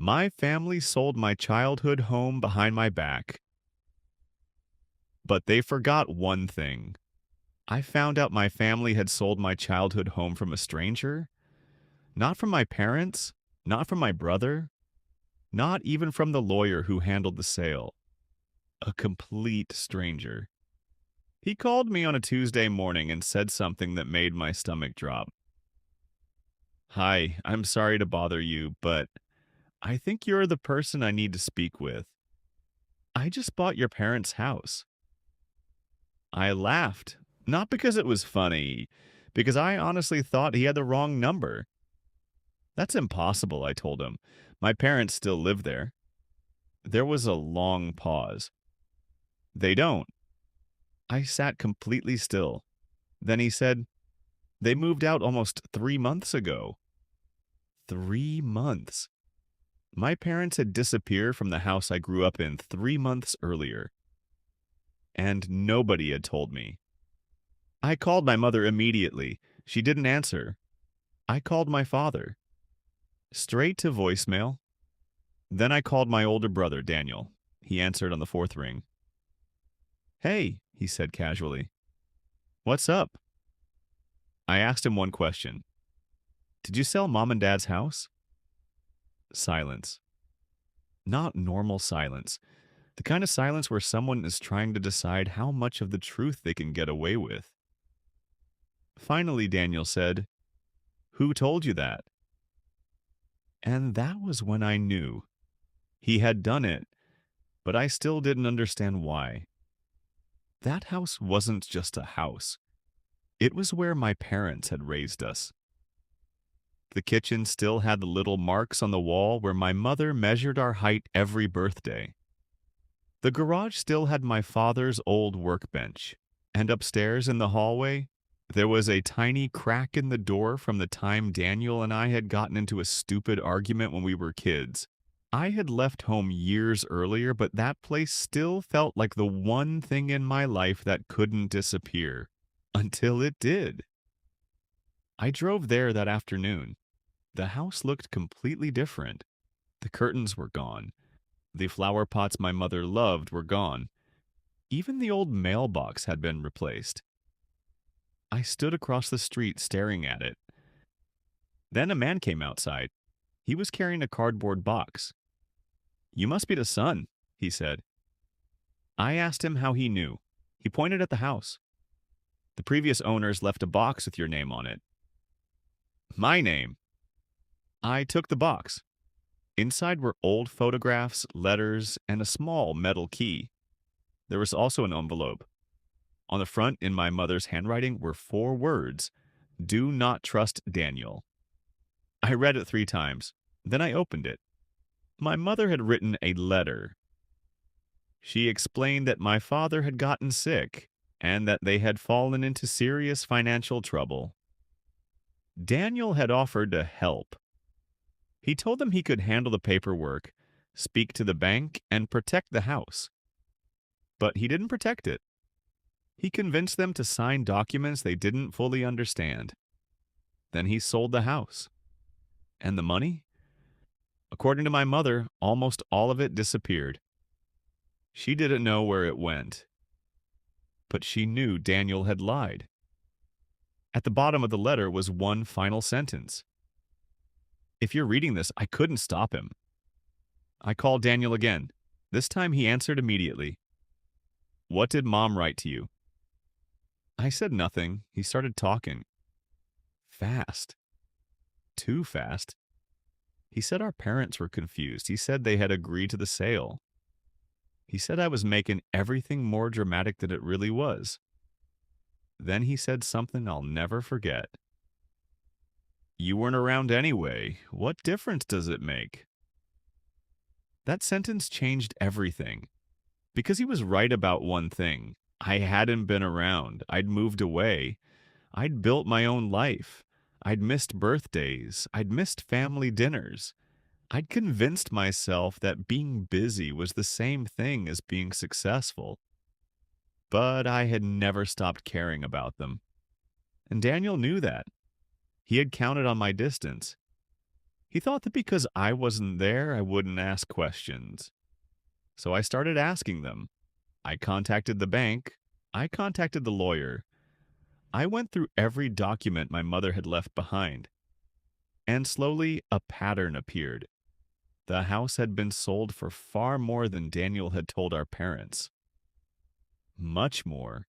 My family sold my childhood home behind my back, but they forgot one thing. I found out my family had sold my childhood home from a stranger, not from my parents, not from my brother, not even from the lawyer who handled the sale. A complete stranger. He called me on a Tuesday morning and said something that made my stomach drop. "Hi, I'm sorry to bother you, but I think you're the person I need to speak with. I just bought your parents' house." I laughed, not because it was funny, because I honestly thought he had the wrong number. "That's impossible," I told him. "My parents still live there." There was a long pause. "They don't." I sat completely still. Then he said, "They moved out almost 3 months ago." 3 months. My parents had disappeared from the house I grew up in 3 months earlier, and nobody had told me. I called my mother immediately. She didn't answer. I called my father. Straight to voicemail. Then I called my older brother, Daniel. He answered on the fourth ring. "Hey," he said casually. "What's up?" I asked him one question. "Did you sell mom and dad's house?" Silence. Not normal silence. The kind of silence where someone is trying to decide how much of the truth they can get away with. Finally, Daniel said, "Who told you that?" And that was when I knew. He had done it, but I still didn't understand why. That house wasn't just a house. It was where my parents had raised us. The kitchen still had the little marks on the wall where my mother measured our height every birthday. The garage still had my father's old workbench, and upstairs in the hallway, there was a tiny crack in the door from the time Daniel and I had gotten into a stupid argument when we were kids. I had left home years earlier, but that place still felt like the one thing in my life that couldn't disappear. Until it did. I drove there that afternoon. The house looked completely different. The curtains were gone. The flower pots my mother loved were gone. Even the old mailbox had been replaced. I stood across the street staring at it. Then a man came outside. He was carrying a cardboard box. "You must be the son," he said. I asked him how he knew. He pointed at the house. "The previous owners left a box with your name on it." My name. I took the box. Inside were old photographs, letters, and a small metal key. There was also an envelope. On the front, in my mother's handwriting, were 4 words: "Do not trust Daniel." I read it 3 times. Then I opened it. My mother had written a letter. She explained that my father had gotten sick and that they had fallen into serious financial trouble. Daniel had offered to help. He told them he could handle the paperwork, speak to the bank, and protect the house. But he didn't protect it. He convinced them to sign documents they didn't fully understand. Then he sold the house. And the money? According to my mother, almost all of it disappeared. She didn't know where it went. But she knew Daniel had lied. At the bottom of the letter was one final sentence. If you're reading this, I couldn't stop him. I called Daniel again. This time he answered immediately. "What did Mom write to you?" I said nothing. He started talking. Fast. Too fast. He said our parents were confused. He said they had agreed to the sale. He said I was making everything more dramatic than it really was. Then he said something I'll never forget. "You weren't around anyway. What difference does it make?" That sentence changed everything. Because he was right about one thing. I hadn't been around. I'd moved away. I'd built my own life. I'd missed birthdays. I'd missed family dinners. I'd convinced myself that being busy was the same thing as being successful. But I had never stopped caring about them. And Daniel knew that. He had counted on my distance. He thought that because I wasn't there, I wouldn't ask questions. So I started asking them. I contacted the bank. I contacted the lawyer. I went through every document my mother had left behind. And slowly, a pattern appeared. The house had been sold for far more than Daniel had told our parents. Much more.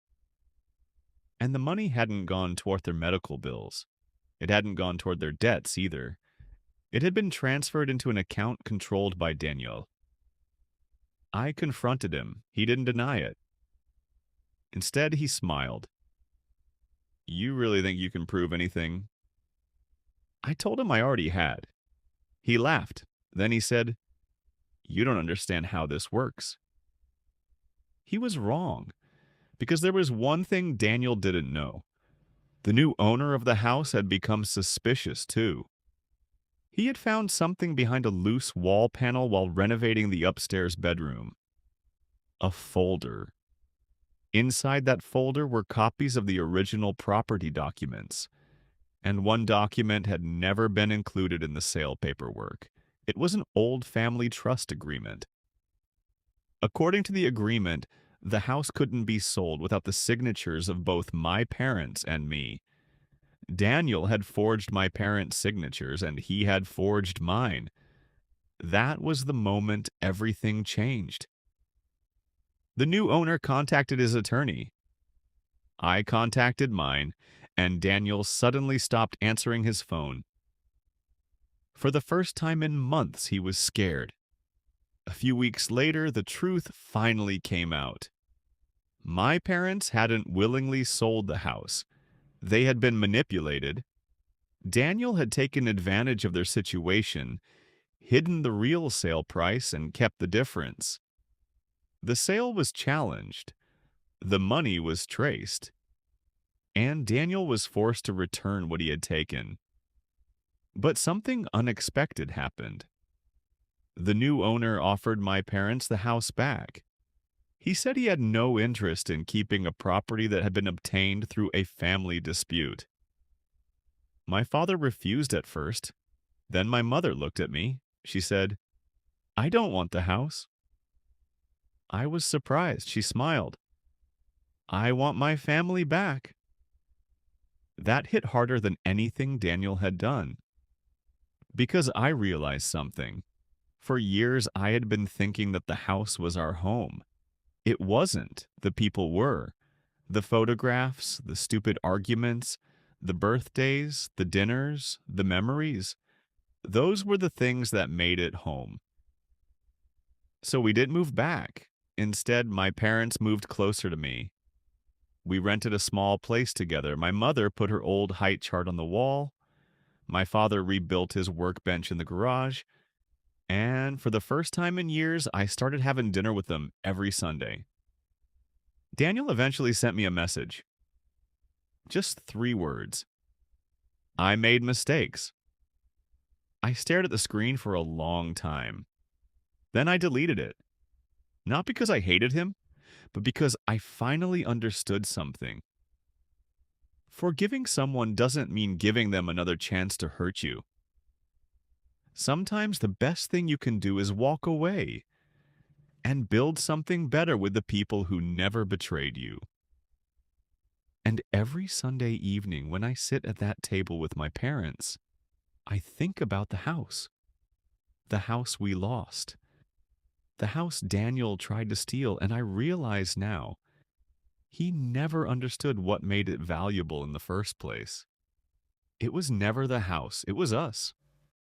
And the money hadn't gone toward their medical bills. It hadn't gone toward their debts either. It had been transferred into an account controlled by Daniel. I confronted him. He didn't deny it. Instead, he smiled. You really think you can prove anything? I told him I already had. He laughed. Then he said, You don't understand how this works. He was wrong, because there was one thing Daniel didn't know. The new owner of the house had become suspicious, too. He had found something behind a loose wall panel while renovating the upstairs bedroom. A folder. Inside that folder were copies of the original property documents, and one document had never been included in the sale paperwork. It was an old family trust agreement. According to the agreement, the house couldn't be sold without the signatures of both my parents and me. Daniel had forged my parents' signatures, and he had forged mine. That was the moment everything changed. The new owner contacted his attorney. I contacted mine, and Daniel suddenly stopped answering his phone. For the first time in months, he was scared. A few weeks later, the truth finally came out. My parents hadn't willingly sold the house. They had been manipulated. Daniel had taken advantage of their situation, hidden the real sale price, and kept the difference. The sale was challenged. The money was traced. And Daniel was forced to return what he had taken. But something unexpected happened. The new owner offered my parents the house back. He said he had no interest in keeping a property that had been obtained through a family dispute. My father refused at first. Then my mother looked at me. She said, I don't want the house. I was surprised. She smiled. I want my family back. That hit harder than anything Daniel had done. Because I realized something. For years, I had been thinking that the house was our home. It wasn't. The people were. The photographs, the stupid arguments, the birthdays, the dinners, the memories. Those were the things that made it home. So we didn't move back. Instead, my parents moved closer to me. We rented a small place together. My mother put her old height chart on the wall. My father rebuilt his workbench in the garage. And for the first time in years, I started having dinner with them every Sunday. Daniel eventually sent me a message. Just 3 words. I made mistakes. I stared at the screen for a long time. Then I deleted it. Not because I hated him, but because I finally understood something. Forgiving someone doesn't mean giving them another chance to hurt you. Sometimes the best thing you can do is walk away and build something better with the people who never betrayed you. And every Sunday evening when I sit at that table with my parents, I think about the house we lost, the house Daniel tried to steal, and I realize now he never understood what made it valuable in the first place. It was never the house, it was us.